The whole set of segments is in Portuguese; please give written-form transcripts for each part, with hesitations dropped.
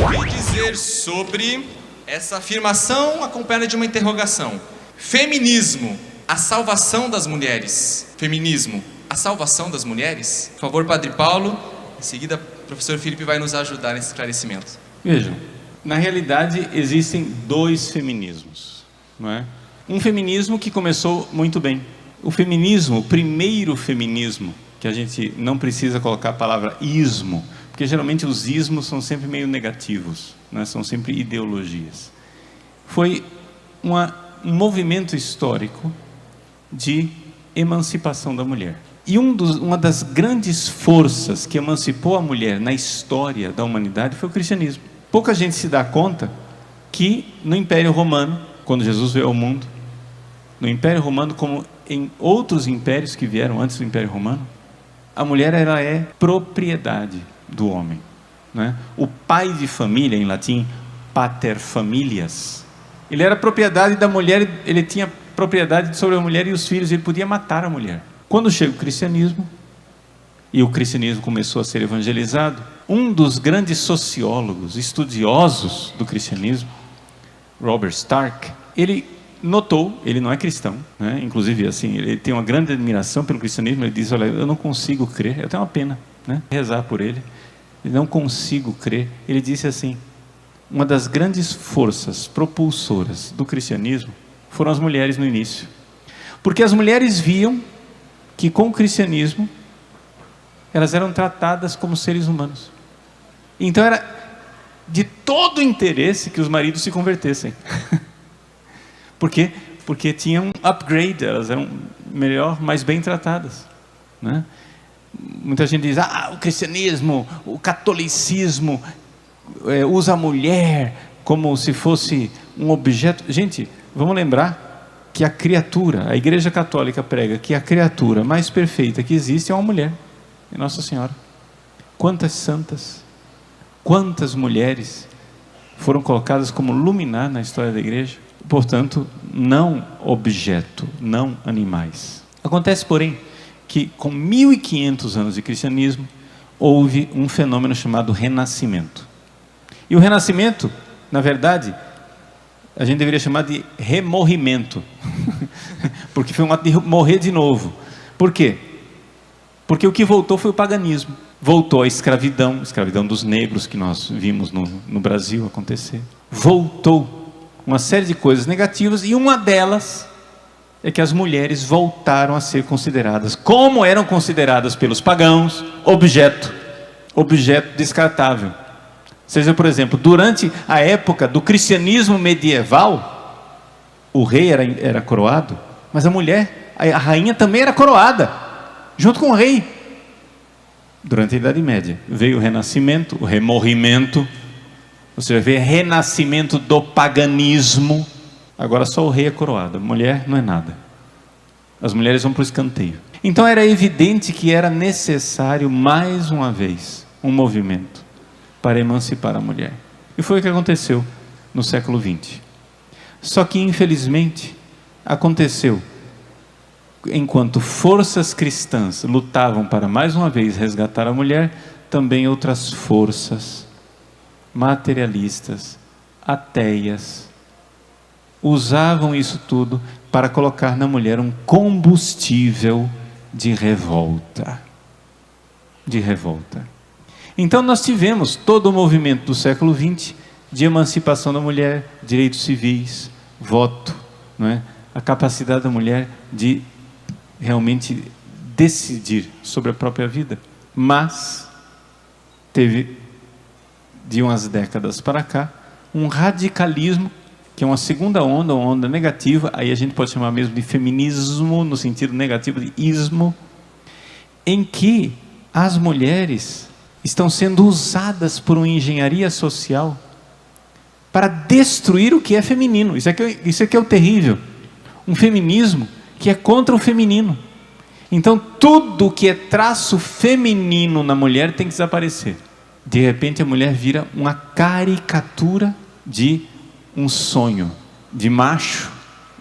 O que dizer sobre essa afirmação acompanhada de uma interrogação? Feminismo, a salvação das mulheres. Feminismo, a salvação das mulheres? Por favor, Padre Paulo. Em seguida, o professor Felipe vai nos ajudar nesse esclarecimento. Vejam, na realidade existem dois feminismos, não é? Um feminismo que começou muito bem. O feminismo, o primeiro feminismo, que a gente não precisa colocar a palavra ismo, porque geralmente os ismos são sempre meio negativos, né? São sempre ideologias. Foi um movimento histórico de emancipação da mulher. E uma das grandes forças que emancipou a mulher na história da humanidade foi o cristianismo. Pouca gente se dá conta que no Império Romano, quando Jesus veio ao mundo, no Império Romano, como em outros impérios que vieram antes do Império Romano, a mulher ela é propriedade do homem, né? O pai de família, em latim, pater familias, ele era propriedade da mulher, ele tinha propriedade sobre a mulher e os filhos, ele podia matar a mulher. Quando chega o cristianismo, e o cristianismo começou a ser evangelizado, um dos grandes sociólogos, estudiosos do cristianismo, Robert Stark, ele notou, ele não é cristão, né? Inclusive assim, ele tem uma grande admiração pelo cristianismo, ele diz, olha, eu não consigo crer, eu tenho uma pena, né? Rezar por ele, eu não consigo crer. Ele disse assim, uma das grandes forças propulsoras do cristianismo foram as mulheres no início, porque as mulheres viam que com o cristianismo elas eram tratadas como seres humanos, então era de todo interesse que os maridos se convertessem. Por quê? Porque tinham um upgrade, elas eram melhor, mais bem tratadas, né? Muita gente diz, o cristianismo, o catolicismo usa a mulher como se fosse um objeto. Gente, vamos lembrar que a criatura, a Igreja Católica prega que a criatura mais perfeita que existe é uma mulher, é Nossa Senhora. Quantas santas, quantas mulheres foram colocadas como luminar na história da igreja? Portanto, não objeto, não animais. Acontece, porém, que com 1500 anos de cristianismo, houve um fenômeno chamado renascimento. E o renascimento, na verdade, a gente deveria chamar de remorrimento, porque foi um ato de morrer de novo. Por quê? Porque o que voltou foi o paganismo. Voltou a escravidão, escravidão dos negros, que nós vimos no Brasil acontecer. Voltou uma série de coisas negativas, e uma delas é que as mulheres voltaram a ser consideradas, como eram consideradas pelos pagãos, objeto descartável. Seja, por exemplo, durante a época do cristianismo medieval, o rei era coroado, mas a mulher, a rainha também era coroada, junto com o rei. Durante a Idade Média, veio o renascimento, o remorrimento, você vê renascimento do paganismo. Agora só o rei é coroado, a mulher não é nada. As mulheres vão para o escanteio. Então era evidente que era necessário, mais uma vez, um movimento para emancipar a mulher. E foi o que aconteceu no século XX. Só que, infelizmente, aconteceu enquanto forças cristãs lutavam para, mais uma vez, resgatar a mulher, também outras forças materialistas, ateias, usavam isso tudo para colocar na mulher um combustível de revolta. Então nós tivemos todo o movimento do século XX de emancipação da mulher, direitos civis, voto, não é? A capacidade da mulher de realmente decidir sobre a própria vida. Mas teve, de umas décadas para cá, um radicalismo, que é uma segunda onda, uma onda negativa, aí a gente pode chamar mesmo de feminismo, no sentido negativo de ismo, em que as mulheres estão sendo usadas por uma engenharia social para destruir o que é feminino. Isso aqui é o terrível. Um feminismo que é contra o feminino. Então tudo que é traço feminino na mulher tem que desaparecer. De repente a mulher vira uma caricatura de um sonho de macho,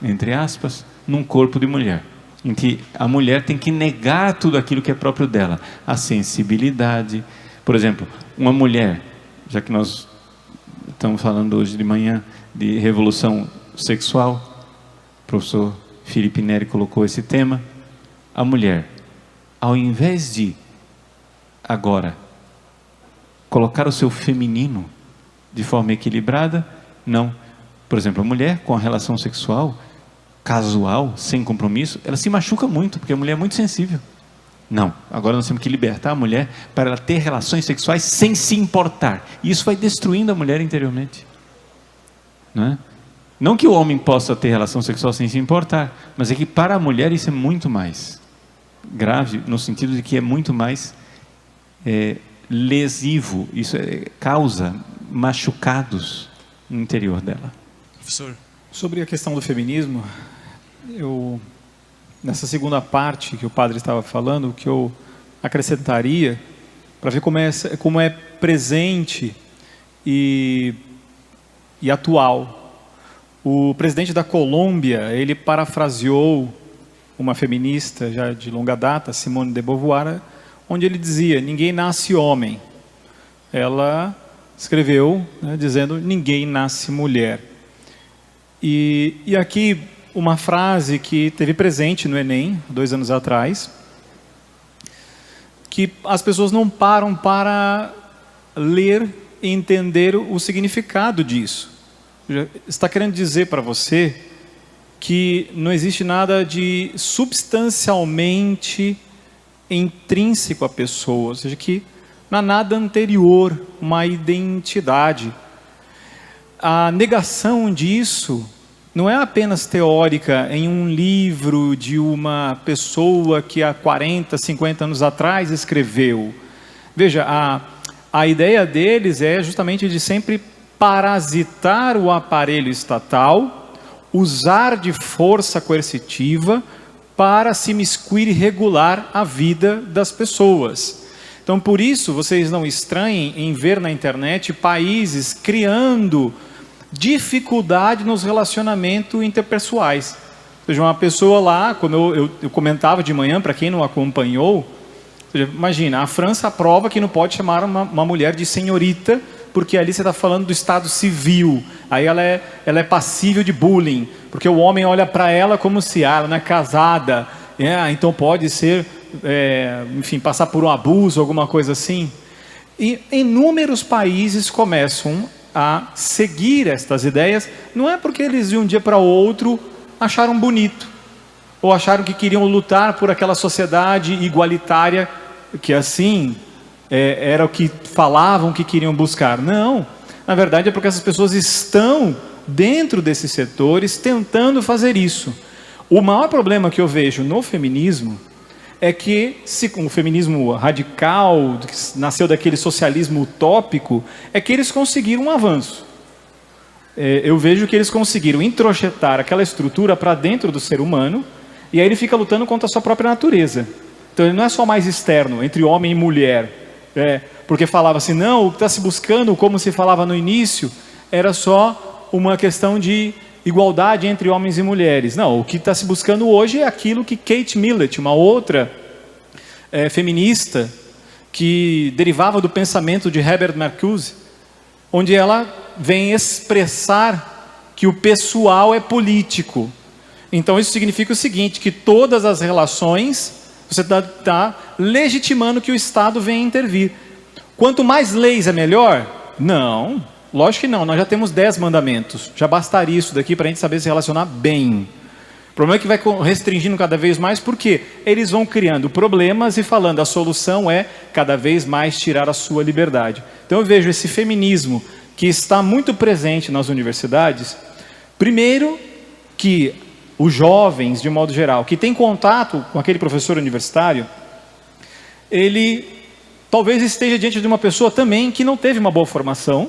entre aspas, num corpo de mulher, em que a mulher tem que negar tudo aquilo que é próprio dela, a sensibilidade. Por exemplo, uma mulher, já que nós estamos falando hoje de manhã de revolução sexual. O professor Felipe Neri colocou esse tema. A mulher, ao invés de agora colocar o seu feminino de forma equilibrada, não. Por exemplo, a mulher com a relação sexual casual, sem compromisso, ela se machuca muito, porque a mulher é muito sensível. Não, agora nós temos que libertar a mulher para ela ter relações sexuais sem se importar. E isso vai destruindo a mulher interiormente. Não é? Não que o homem possa ter relação sexual sem se importar, mas é que para a mulher isso é muito mais grave, no sentido de que é muito mais lesivo. Isso causa machucados no interior dela. Professor. Sobre a questão do feminismo, nessa segunda parte que o padre estava falando, o que eu acrescentaria, para ver como é presente e atual. O presidente da Colômbia, ele parafraseou uma feminista já de longa data, Simone de Beauvoir, onde ele dizia: ninguém nasce homem. Ela escreveu, né, dizendo: ninguém nasce mulher. E aqui uma frase que teve presente no Enem, 2 anos atrás, que as pessoas não param para ler e entender o significado disso. Está querendo dizer para você que não existe nada de substancialmente intrínseco à pessoa, ou seja, que não há nada anterior, uma identidade. A negação disso não é apenas teórica em um livro de uma pessoa que há 40, 50 anos atrás escreveu. Veja, a ideia deles é justamente de sempre parasitar o aparelho estatal, usar de força coercitiva para se imiscuir e regular a vida das pessoas. Então, por isso, vocês não estranhem em ver na internet países criando dificuldade nos relacionamentos interpessoais. Ou seja, uma pessoa lá, como eu comentava de manhã, para quem não acompanhou, ou seja, imagina, a França aprova que não pode chamar uma mulher de senhorita, porque ali você está falando do estado civil, aí ela é passível de bullying, porque o homem olha para ela como se ela não é casada, então pode ser, enfim, passar por um abuso, alguma coisa assim. E inúmeros países começam a seguir estas ideias, não é porque eles de um dia para o outro acharam bonito, ou acharam que queriam lutar por aquela sociedade igualitária, que assim era o que falavam que queriam buscar. Não, na verdade é porque essas pessoas estão dentro desses setores tentando fazer isso. O maior problema que eu vejo no feminismo é que, se o feminismo radical, que nasceu daquele socialismo utópico, é que eles conseguiram um avanço. Eu vejo que eles conseguiram introjetar aquela estrutura para dentro do ser humano, e aí ele fica lutando contra a sua própria natureza. Então ele não é só mais externo, entre homem e mulher, porque falava assim, não, o que está se buscando, como se falava no início, era só uma questão de igualdade entre homens e mulheres. Não, o que está se buscando hoje é aquilo que Kate Millett, uma outra feminista, que derivava do pensamento de Herbert Marcuse, onde ela vem expressar que o pessoal é político. Então isso significa o seguinte, que todas as relações, você está legitimando que o Estado venha intervir. Quanto mais leis é melhor? Não. Lógico que não, nós já temos 10 mandamentos, já bastaria isso daqui para a gente saber se relacionar bem. O problema é que vai restringindo cada vez mais, porque eles vão criando problemas e falando, a solução é cada vez mais tirar a sua liberdade. Então eu vejo esse feminismo que está muito presente nas universidades, primeiro que os jovens, de modo geral, que tem contato com aquele professor universitário, ele talvez esteja diante de uma pessoa também que não teve uma boa formação,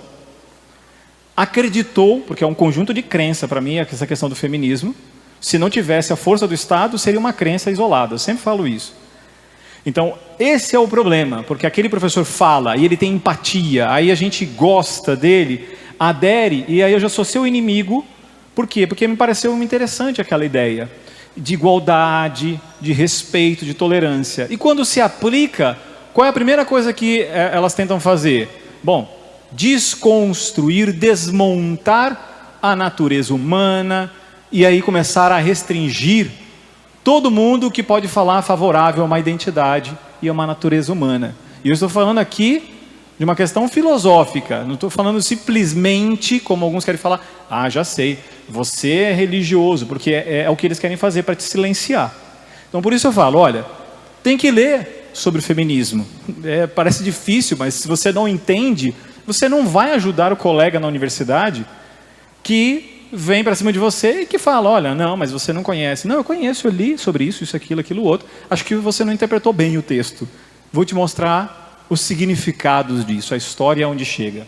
acreditou, porque é um conjunto de crença para mim, essa questão do feminismo, se não tivesse a força do Estado, seria uma crença isolada, eu sempre falo isso. Então, esse é o problema, porque aquele professor fala, e ele tem empatia, aí a gente gosta dele, adere, e aí eu já sou seu inimigo. Por quê? Porque me pareceu interessante aquela ideia de igualdade, de respeito, de tolerância. E quando se aplica, qual é a primeira coisa que elas tentam fazer? Bom, desconstruir, desmontar a natureza humana e aí começar a restringir todo mundo que pode falar favorável a uma identidade e a uma natureza humana. E eu estou falando aqui de uma questão filosófica, não estou falando simplesmente, como alguns querem falar, já sei, você é religioso, porque é o que eles querem fazer para te silenciar. Então por isso eu falo, olha, tem que ler sobre o feminismo. Parece difícil, mas se você não entende, você não vai ajudar o colega na universidade que vem para cima de você e que fala, olha, não, mas você não conhece. Não, eu conheço, eu li sobre isso, aquilo outro. Acho que você não interpretou bem o texto. Vou te mostrar os significados disso, a história onde chega.